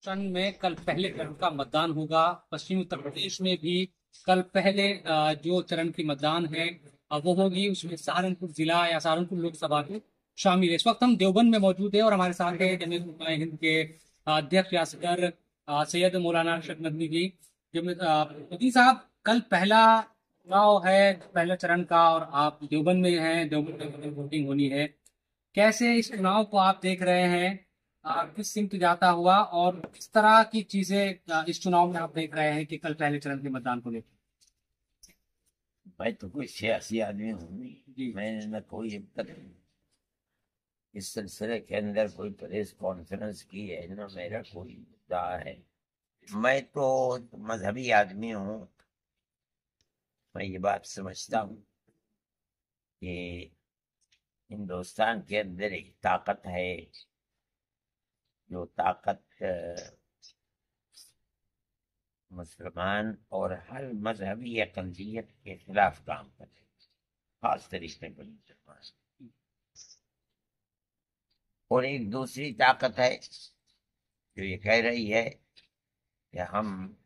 चंद में कल पहले चरण का मतदान होगा। पश्चिमी उत्तर प्रदेश में भी कल पहले जो चरण की मतदान है वो होगी। उसमें सहारनपुर जिला या सहारनपुर लोकसभा को शामिल है। इस वक्त हम देवबंद में मौजूद है और हमारे साथ है जमीयत उलमा हिंद के अध्यक्ष या सदर सैयद मौलाना अरशद नदवी जी। मोदी साहब, कल पहला चुनाव है, पहले चरण का, और आप देवबंद में हैं। देवबंद में वोटिंग होनी है। कैसे इस चुनाव को आप देख रहे हैं? किस सिमत जाता हुआ और किस तरह की चीजें इस चुनाव में आप देख रहे हैं कि कल पहले चरण के मतदान को लेकर? मैं तो कोई सियासी आदमी हूँ जी। मैंने न कोई अब तक इस सिलसिले के अंदर कोई प्रेस कॉन्फ्रेंस की है, न मेरा कोई मुद्दा है। मैं तो मजहबी आदमी हूँ। मैं ये बात समझता हूँ कि हिंदुस्तान के अंदर एक ताकत है, जो ताकत मुसलमान और हर मजहबी अक़लियत के खिलाफ काम करे, खास तरीके पर मुसलमान। और एक दूसरी ताकत है जो ये कह रही है कि हम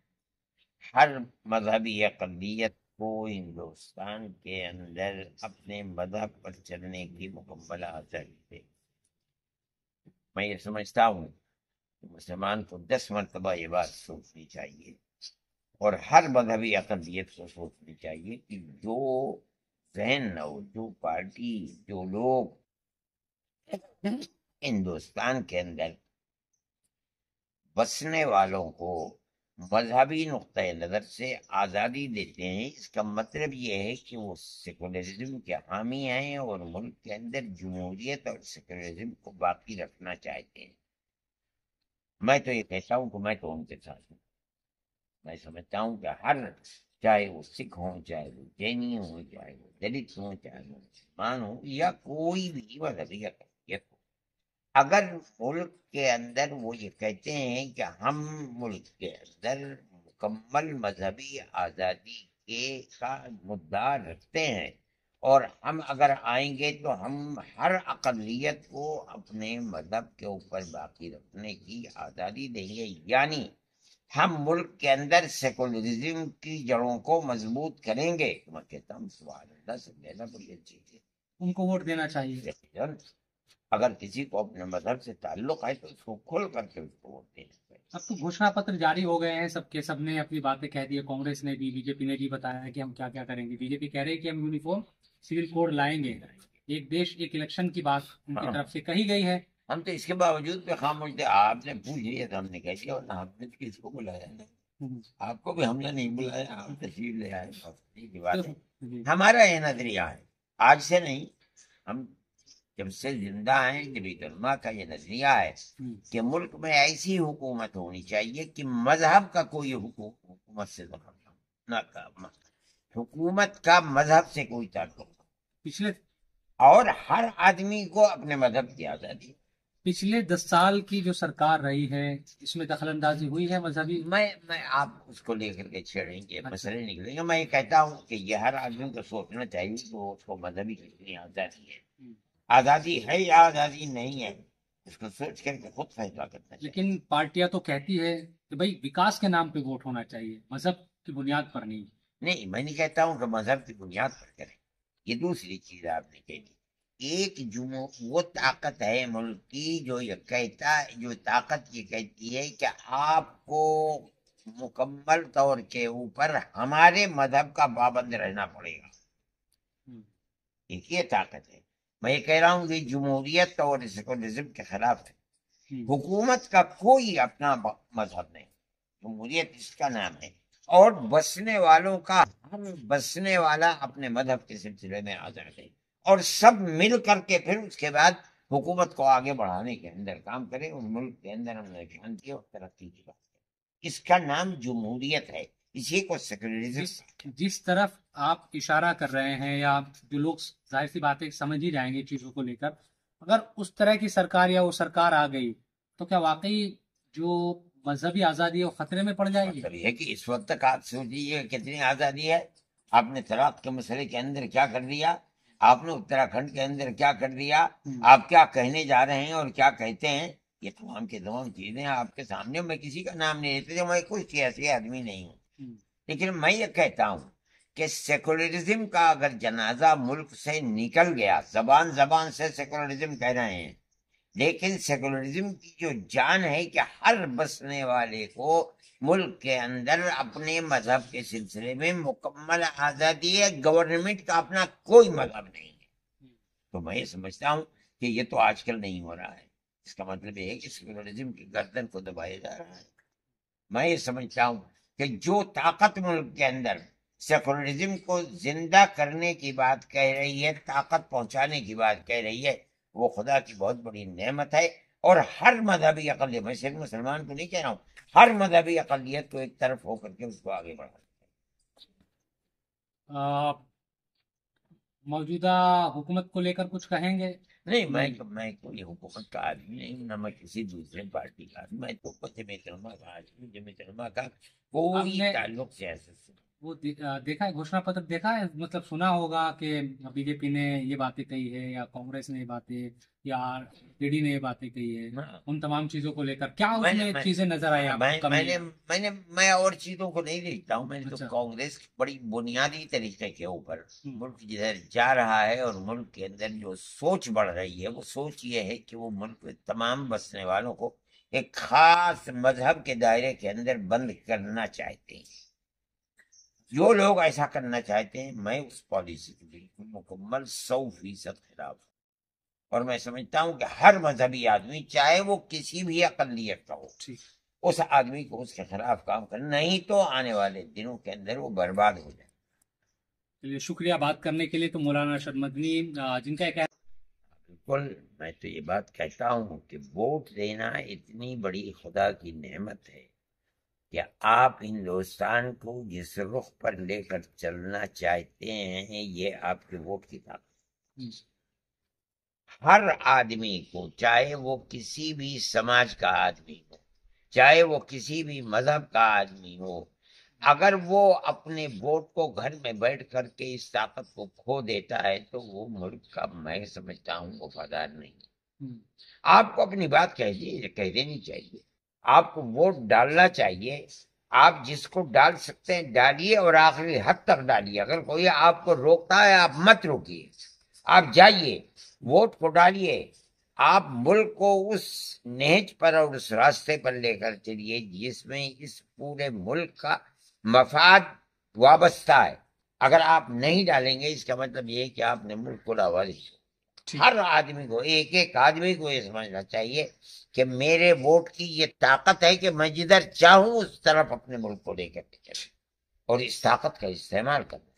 हर मजहबी अक़लियत को हिंदुस्तान के अंदर अपने मजहब पर चलने की मुकम्मल आज़ादी दे। मैं ये समझता हूँ कि मुसलमान को 10 मरतबा ये बात सोचनी चाहिए और हर मजहबी अक़लियत को सोचनी चाहिए कि जो जहन और जो पार्टी, जो लोग हिंदुस्तान के अंदर बसने वालों को मजहबी नुक्ते नज़र से आज़ादी देते हैं, इसका मतलब ये है कि वो सेकुलरिज्म के हामी हैं और मुल्क के अंदर जमहूरियत और सेकुलरिज्म को बाकी रखना चाहते हैं। मैं तो ये कहता हूँ कि मैं तो उनके साथ हूँ। मैं समझता हूँ कि हर, चाहे वो सिख हों, चाहे वो जैनी हों, चाहे वो दलित हों, चाहे वो मुसलमान हो या कोई भी मजहबी अक़लियत हो, अगर मुल्क के अंदर वो ये कहते हैं कि हम मुल्क के अंदर मुकम्मल मजहबी आज़ादी के का मुद्दा रखते हैं और हम अगर आएंगे तो हम हर अक़लियत को अपने मजहब के ऊपर बाकी रखने की आज़ादी देंगे, यानी हम मुल्क के अंदर सेकुलरिज्म की जड़ों को मजबूत करेंगे। मैं कहता हूँ सुभान अल्लाह, सब लेना बड़ी अच्छी चीज। उनको वोट देना चाहिए। अगर किसी को अपने मजहब से ताल्लुक है तो उसको खोल करके उसको वोट देना चाहिए। अब तो घोषणा पत्र जारी हो गए हैं, सबके सबने अपनी बातें कह दी है। कांग्रेस ने भी, बीजेपी ने भी बताया है कि हम क्या क्या करेंगे। बीजेपी कह रही है कि हम यूनिफॉर्म सिविल कोड लाएंगे। एक देश एक इलेक्शन की बात उनकी तरफ से कही गई है। हम तो इसके बावजूद भी खामोश थे। आपने पूछ लिया था, हमने कह दिया, और हमने तो किसको बुलाया नहीं। आपको भी हमने नहीं बुलाया, आप तशरीफ ले आए, की बात है। हमारा ये नजरिया है, आज से नहीं, हम जब से जिंदा हैं जमीयत उलमा का ये नजरिया है कि मुल्क में ऐसी हुकूमत होनी चाहिए कि मजहब का कोई हुकूमत से दखल ना का, हुकूमत का मजहब से कोई ताल्लुक, पिछले और हर आदमी को अपने मजहब की आजादी। पिछले 10 साल की जो सरकार रही है, इसमें दखल अंदाजी हुई है मजहबी? मैं आप उसको लेकर के छेड़ेंगे, मसले निकलेंगे। मैं ये कहता हूँ कि ये हर आदमी को सोचना चाहिए कि वो उसको मजहबी कितनी आजादी है, आजादी है या आजादी नहीं है, इसको सोच करके खुद फैसला करना चाहिए। लेकिन पार्टियां तो कहती है कि भाई विकास के नाम पे वोट होना चाहिए, मजहब की बुनियाद पर नहीं। नहीं, मैं नहीं कहता हूँ कि मजहब की बुनियाद पर करें, ये दूसरी चीज आपने कही। एक जुमो वो ताकत है मुल्क की जो ये कहता, जो ताकत ये कहती है कि आपको मुकम्मल तौर के ऊपर हमारे मजहब का पाबंद रहना पड़ेगा। एक ये ताकत है। मैं ये कह रहा हूँ कि जमहूरियत और सेकुलरिज्म के खिलाफ है। हुकूमत का कोई अपना मजहब नहीं, जमहूरियत इसका नाम है, और बसने वालों का, हर बसने वाला अपने मजहब के सिलसिले में आजाद है, और सब मिल करके फिर उसके बाद हुकूमत को आगे बढ़ाने के अंदर काम करे और मुल्क के अंदर हम शांति और तरक्की की बात करें। इसका नाम जमहूरियत है, इसी को सेकुलरिज्म। जिस तरफ आप इशारा कर रहे हैं, या जो लोग जाहिर सी बातें समझ ही जाएंगे चीजों को लेकर, अगर उस तरह की सरकार या वो सरकार आ गई तो क्या वाकई जो मजहबी आजादी है वो खतरे में पड़ जाएगी? मतलब है कि इस वक्त तक आप सोचिए कितनी आजादी है। आपने तलाक के मसले के अंदर क्या कर दिया, आपने उत्तराखंड के अंदर क्या कर दिया, आप क्या कहने जा रहे हैं और क्या कहते हैं, یہ تمام کے تمام چیزیں آپ کے سامنے، میں کسی کا نام نہیں لیتے، میں کوئی سیاسی آدمی نہیں ہوں، لیکن میں یہ کہتا ہوں کہ سیکولرزم کا اگر جنازہ ملک سے نکل گیا، زبان سے سیکولرزم کہہ رہے ہیں، لیکن سیکولرزم کی جو جان ہے کہ ہر بسنے والے کو ملک کے اندر اپنے مذہب کے سلسلے میں مکمل آزادی ہے، گورنمنٹ کا اپنا کوئی مذہب نہیں ہے، تو میں یہ سمجھتا ہوں کہ یہ تو آج کل نہیں ہو رہا ہے۔ اس کا مطلب یہ ہے کہ سیکولرزم کی گردن کو دبایا جا رہا ہے۔ میں یہ سمجھتا ہوں کہ جو طاقت ملک کے اندر سیکولرزم کو زندہ کرنے کی بات کہہ رہی ہے، طاقت پہنچانے کی بات کہہ رہی ہے، وہ خدا کی بہت بڑی نعمت ہے، اور ہر مذہبی اقلیت، میں صرف مسلمان کو نہیں کہہ رہا ہوں، ہر مذہبی اقلیت کو ایک طرف ہو کر کے اس کو آگے بڑھا۔ موجودہ حکومت کو لے کر کچھ کہیں گے؟ نہیں، میں کوئی حکومت کا آدمی نہیں، نہ میں کسی دوسرے پارٹی کا آدمی، میں تو جمعیت علماء کا آدمی، جمعیت علماء کا کوئی تعلق سیاست سے۔ وہ دیکھا ہے گھوشنا پتر، دیکھا ہے، مطلب سنا ہوگا کہ بی جے پی نے یہ باتیں کہی ہے یا کانگریس نے یہ باتیں یا پی ڈی نے یہ باتیں کہی ہے، ان تمام چیزوں کو لے کر کیا اس میں چیزیں نظر آئی آپ کو؟ میں اور چیزوں کو نہیں دیکھتا ہوں، میں نے تو کانگریس بڑی بنیادی طریقے کے اوپر ملک جدھر جا رہا ہے اور ملک کے اندر جو سوچ بڑھ رہی ہے، وہ سوچ یہ ہے کہ وہ ملک میں تمام بسنے والوں کو ایک خاص مذہب کے دائرے کے اندر بند کرنا چاہتے ہیں۔ جو لوگ ایسا کرنا چاہتے ہیں، میں اس پالیسی کو بالکل مکمل 100% خلاف ہوں، اور میں سمجھتا ہوں کہ ہر مذہبی آدمی چاہے وہ کسی بھی اقلیت کا ہو، اس آدمی کو اس کے خلاف کام کرنا، نہیں تو آنے والے دنوں کے اندر وہ برباد ہو جائے۔ چلیے، شکریہ بات کرنے کے لیے۔ تو مولانا ارشد مدنی جن کا بالکل، میں تو یہ بات کہتا ہوں کہ ووٹ دینا اتنی بڑی خدا کی نعمت ہے کہ آپ ہندوستان کو جس رخ پر لے کر چلنا چاہتے ہیں، یہ آپ کے ووٹ کی طاقت۔ ہر آدمی کو، چاہے وہ کسی بھی سماج کا آدمی ہو، چاہے وہ کسی بھی مذہب کا آدمی ہو، اگر وہ اپنے ووٹ کو گھر میں بیٹھ کر کے اس طاقت کو کھو دیتا ہے تو وہ ملک کا، میں سمجھتا ہوں، وفادار نہیں۔ آپ کو اپنی بات کہہ دینی چاہیے، آپ کو ووٹ ڈالنا چاہیے، آپ جس کو ڈال سکتے ہیں ڈالیے، اور آخری حد تک ڈالیے۔ اگر کوئی آپ کو روکتا ہے، آپ مت روکیے، آپ جائیے، ووٹ کو ڈالیے، آپ ملک کو اس نہج پر اور اس راستے پر لے کر چلیے جس میں اس پورے ملک کا مفاد وابستہ ہے۔ اگر آپ نہیں ڈالیں گے، اس کا مطلب یہ ہے کہ آپ نے ملک کو لاوارث کیا۔ ہر آدمی کو، ایک ایک آدمی کو یہ سمجھنا چاہیے کہ میرے ووٹ کی یہ طاقت ہے کہ میں جدھر چاہوں اس طرف اپنے ملک کو لے کر کے چلوں، اور اس طاقت کا استعمال کروں۔